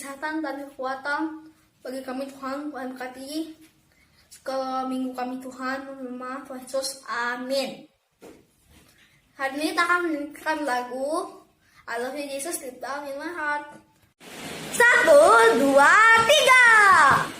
kesehatan dan kekuatan bagi kami Tuhan. Tuhan berkati segala minggu kami Tuhan. Nama Tuhan Yesus. Amin. Hari ini kita akan menyanyikan lagu I Love You Jesus Deep Down in My Heart. 1, 2, 3.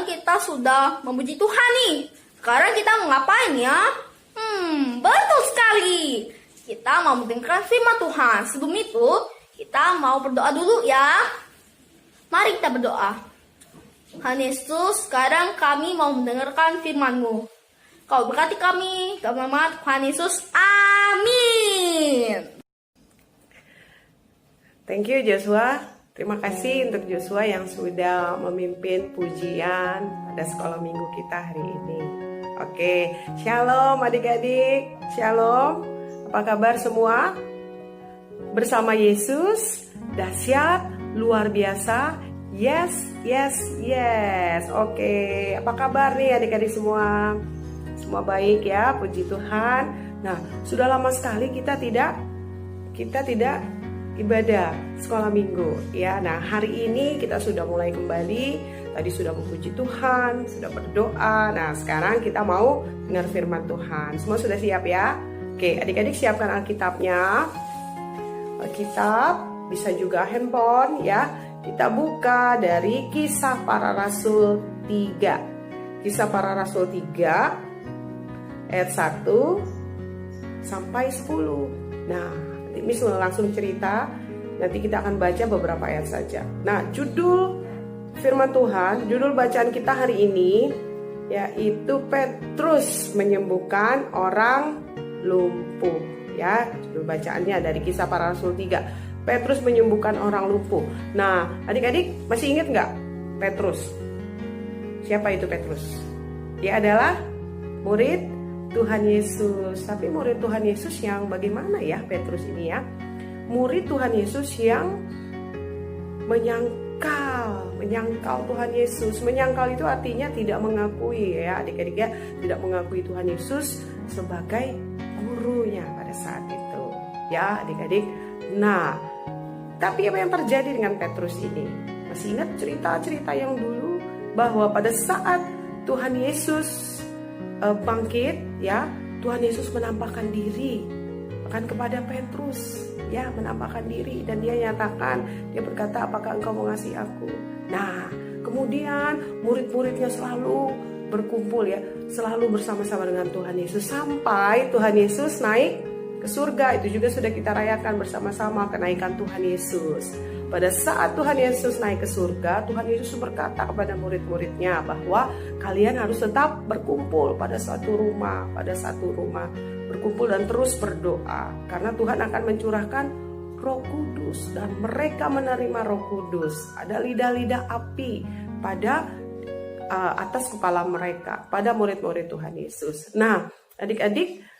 Kita sudah memuji Tuhan nih. Sekarang kita mau ngapain ya? Betul sekali. Kita mau mendengarkan firman Tuhan. Sebelum itu, kita mau berdoa dulu ya. Mari kita berdoa. Tuhan Yesus, sekarang kami mau mendengarkan firman-Mu. Kau berkati kami. Dalam nama Tuhan Yesus. Amin. Thank you Joshua. Terima kasih untuk Joshua yang sudah memimpin pujian pada sekolah minggu kita hari ini. Oke, shalom adik-adik, shalom. Apa kabar semua? Bersama Yesus, dahsyat, luar biasa. Yes, yes, yes. Oke, apa kabar nih adik-adik semua? Semua baik ya, puji Tuhan. Nah, sudah lama sekali kita tidak ibadah sekolah minggu ya. Nah, hari ini kita sudah mulai kembali. Tadi sudah memuji Tuhan, sudah berdoa. Nah, sekarang kita mau dengar firman Tuhan. Semua sudah siap ya? Oke, adik-adik siapkan Alkitabnya. Alkitab, bisa juga handphone ya. Kita buka dari Kisah Para Rasul 3. Kisah Para Rasul 3 ayat 1 sampai 10. Nah, Miss langsung cerita, nanti kita akan baca beberapa ayat saja. Nah, judul firman Tuhan, judul bacaan kita hari ini yaitu Petrus menyembuhkan orang lumpuh. Ya, judul bacaannya dari Kisah Para Rasul 3. Petrus menyembuhkan orang lumpuh. Nah, adik-adik masih ingat nggak Petrus? Siapa itu Petrus? Dia adalah murid Tuhan Yesus. Tapi murid Tuhan Yesus yang bagaimana ya Petrus ini ya? Murid Tuhan Yesus yang menyangkal Tuhan Yesus. Menyangkal itu artinya tidak mengakui ya adik-adik ya, tidak mengakui Tuhan Yesus sebagai gurunya pada saat itu. Ya adik-adik. Nah, tapi apa yang terjadi dengan Petrus ini? Masih ingat cerita-cerita yang dulu bahwa pada saat Tuhan Yesus bangkit ya, Tuhan Yesus menampakkan diri bahkan kepada Petrus ya, menampakkan diri dan dia nyatakan, dia berkata, apakah engkau mengasihi aku? Nah, kemudian murid-muridnya selalu berkumpul ya, selalu bersama-sama dengan Tuhan Yesus sampai Tuhan Yesus naik ke surga. Itu juga sudah kita rayakan bersama-sama kenaikan Tuhan Yesus. Pada saat Tuhan Yesus naik ke surga, Tuhan Yesus berkata kepada murid-muridnya bahwa kalian harus tetap berkumpul pada satu rumah, berkumpul dan terus berdoa. Karena Tuhan akan mencurahkan Roh Kudus dan mereka menerima Roh Kudus. Ada lidah-lidah api pada atas kepala mereka, pada murid-murid Tuhan Yesus. Nah, adik-adik,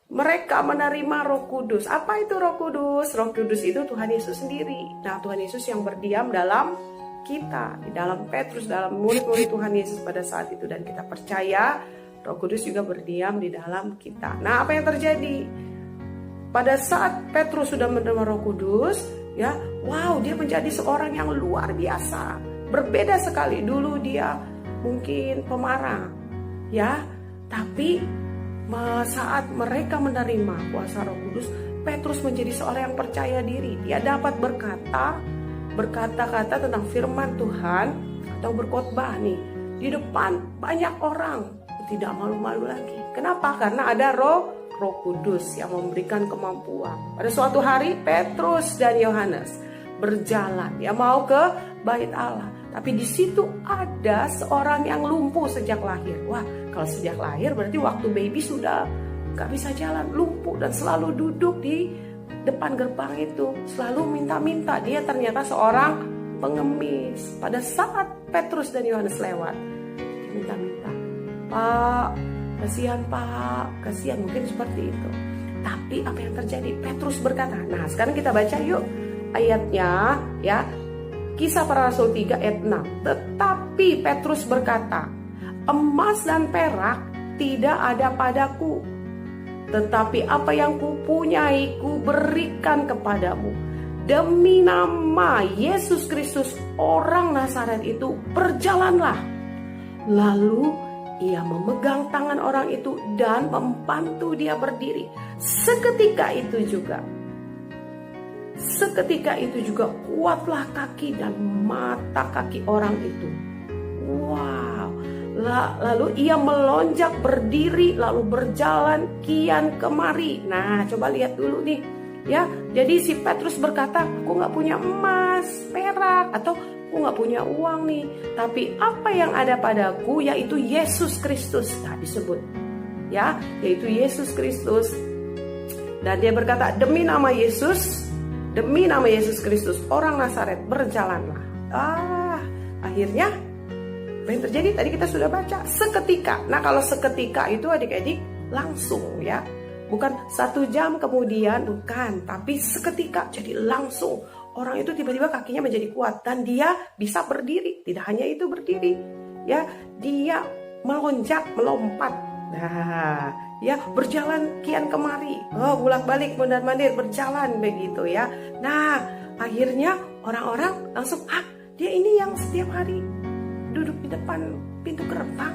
mereka menerima Roh Kudus. Apa itu Roh Kudus? Roh Kudus itu Tuhan Yesus sendiri. Nah, Tuhan Yesus yang berdiam dalam kita, di dalam Petrus, dalam murid-murid Tuhan Yesus pada saat itu. Dan kita percaya Roh Kudus juga berdiam di dalam kita. Nah, apa yang terjadi? Pada saat Petrus sudah menerima Roh Kudus, ya, wow, dia menjadi seorang yang luar biasa. Berbeda sekali. Dulu dia mungkin pemarah, ya, tapi saat mereka menerima kuasa Roh Kudus, Petrus menjadi seorang yang percaya diri. Dia dapat berkata-kata tentang firman Tuhan atau berkhotbah nih di depan banyak orang, tidak malu-malu lagi. Kenapa? Karena ada Roh Kudus yang memberikan kemampuan. Pada suatu hari Petrus dan Yohanes berjalan, mau ke bait Allah. Tapi di situ ada seorang yang lumpuh sejak lahir. Wah, kalau sejak lahir berarti waktu baby sudah gak bisa jalan, lumpuh dan selalu duduk di depan gerbang itu, selalu minta-minta. Dia ternyata seorang pengemis. Pada saat Petrus dan Yohanes lewat, dia minta-minta, Pak, kasihan Pak, kasihan, mungkin seperti itu. Tapi apa yang terjadi? Petrus berkata, nah sekarang kita baca yuk ayatnya ya, Kisah Para Rasul 3 ayat 6. Tetapi Petrus berkata, emas dan perak tidak ada padaku, tetapi apa yang kupunyai kuberikan kepadamu. Demi nama Yesus Kristus orang Nazaret itu, berjalanlah. Lalu ia memegang tangan orang itu dan membantu dia berdiri. Seketika itu juga kuatlah kaki dan mata kaki orang itu. Wow. Lalu ia melonjak berdiri, lalu berjalan kian kemari. Nah, coba lihat dulu nih ya. Jadi si Petrus berkata, aku gak punya emas, perak, atau aku gak punya uang nih, tapi apa yang ada padaku yaitu Yesus Kristus. Nah, disebut ya, yaitu Yesus Kristus. Dan dia berkata, demi nama Yesus Kristus orang Nazaret, berjalanlah. Akhirnya apa yang terjadi? Tadi kita sudah baca, seketika. Nah, kalau seketika itu adik-adik langsung ya, bukan 1 jam kemudian, bukan, tapi seketika. Jadi langsung orang itu tiba-tiba kakinya menjadi kuat dan dia bisa berdiri. Tidak hanya itu berdiri ya, dia melonjak, melompat. Nah, ya, berjalan kian kemari. Bolak-balik, mondar-mandir, berjalan begitu ya. Nah, akhirnya orang-orang langsung, dia ini yang setiap hari duduk di depan pintu gerbang,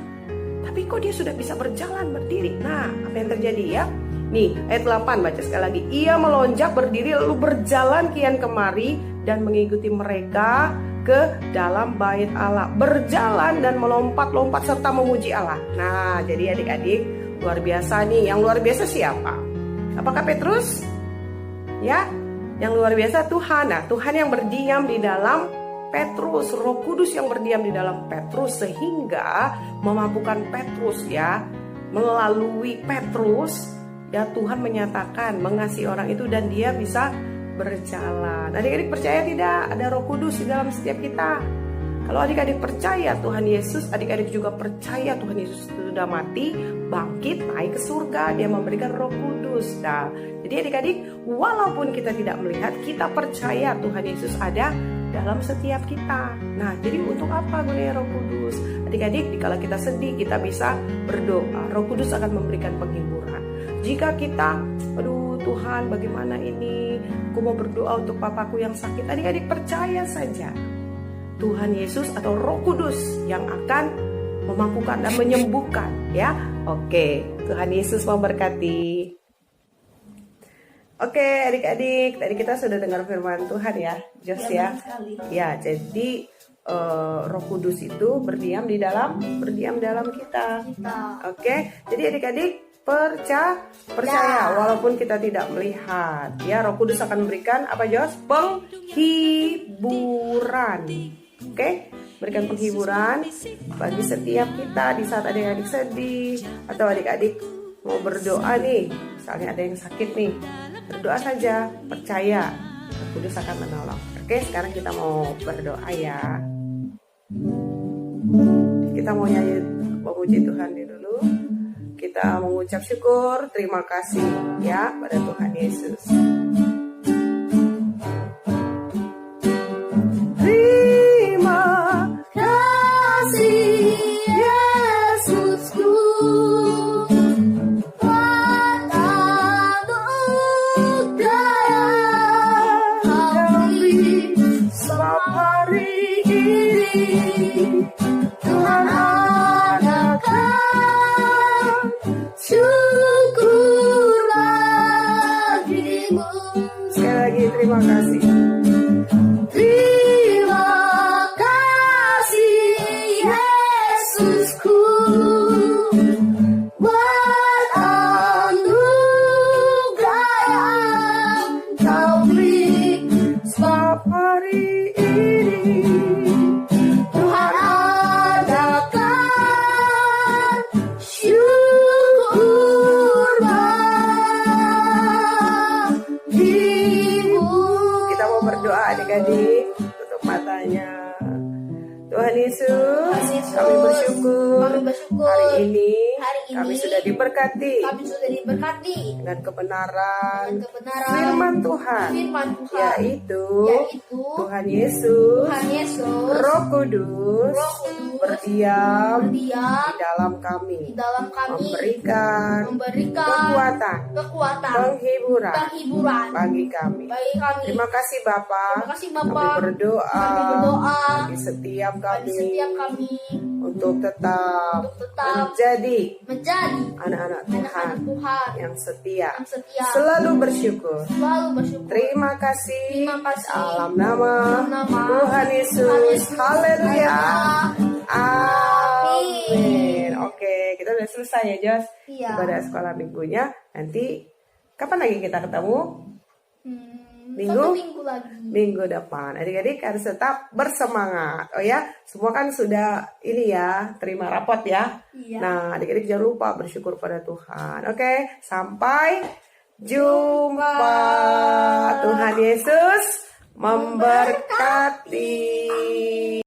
tapi kok dia sudah bisa berjalan, berdiri. Nah, apa yang terjadi ya? Nih, ayat 8, baca sekali lagi. Ia melonjak berdiri lalu berjalan kian kemari dan mengikuti mereka ke dalam bait Allah. Berjalan dan melompat-lompat serta memuji Allah. Nah, jadi adik-adik, luar biasa nih. Yang luar biasa siapa? Apakah Petrus? Ya, yang luar biasa Tuhan. Nah, Tuhan yang berdiam di dalam Petrus, Roh Kudus yang berdiam di dalam Petrus, sehingga memampukan Petrus ya, melalui Petrus ya, Tuhan menyatakan mengasihi orang itu dan dia bisa berjalan. Adik-adik percaya tidak ada Roh Kudus di dalam setiap kita? Kalau adik-adik percaya Tuhan Yesus, adik-adik juga percaya Tuhan Yesus sudah mati, bangkit, naik ke surga, dia memberikan Roh Kudus. Nah, jadi adik-adik, walaupun kita tidak melihat, kita percaya Tuhan Yesus ada dalam setiap kita. Nah, jadi untuk apa gunanya Roh Kudus? Adik-adik, kalau kita sedih, kita bisa berdoa. Roh Kudus akan memberikan penghiburan. Jika kita, aduh Tuhan, bagaimana ini? Aku mau berdoa untuk papaku yang sakit. Adik-adik percaya saja, Tuhan Yesus atau Roh Kudus yang akan memampukan dan menyembuhkan ya. Oke, Tuhan Yesus memberkati. Oke, adik-adik, tadi kita sudah dengar firman Tuhan ya, Jos ya. Ya, jadi Roh Kudus itu berdiam dalam kita. Oke, jadi adik-adik percaya walaupun kita tidak melihat ya, Roh Kudus akan memberikan apa, Jos? Penghiburan. Oke, berikan penghiburan bagi setiap kita di saat adik-adik sedih atau adik-adik mau berdoa nih, misalnya ada yang sakit nih, berdoa saja, percaya Roh Kudus akan menolong. Oke, sekarang kita mau berdoa ya. Kita mau nyanyi memuji Tuhan dulu. Kita mengucap syukur, terima kasih ya pada Tuhan Yesus. Terima kasih Yesusku. Tuhan adakan syukur bagimu. Sekali lagi terima kasih. Terima kasih Yesusku buat anugerah yang Kau beri sebab hari ini Kami bersyukur. Kami bersyukur. Hari ini Hari kami ini sudah diberkati kami sudah diberkati dengan kebenaran dengan kebenaran firman Tuhan, firman Tuhan, yaitu yaitu Tuhan Yesus, Tuhan Yesus, Roh Kudus, Roh Kudus berdiam berdiam di dalam di kami, dalam kami, memberikan memberikan kekuatan, penghiburan bagi kami. bagi kami. Terima kasih Bapak. Terima kasih Kami Bapak. berdoa, Kami berdoa bagi setiap bagi kami, setiap kami untuk tetap tetap menjadi menjadi anak-anak Tuhan anak-anak Tuhan yang setia, yang setia, selalu bersyukur. selalu bersyukur. Terima kasih. Terima kasih. Dalam nama Dalam nama Tuhan Yesus. Haleluya. Amin. Amin. Oke, kita udah selesai ya, Jos. Iya. Ibadah sekolah minggunya. Nanti kapan lagi kita ketemu? Minggu? Satu minggu lagi. Minggu depan. Adik-adik harus tetap bersemangat. Oh ya, semua kan sudah ini ya, terima rapot ya. Iya. Nah, adik-adik jangan lupa bersyukur pada Tuhan. Oke, sampai jumpa. Tuhan Yesus memberkati.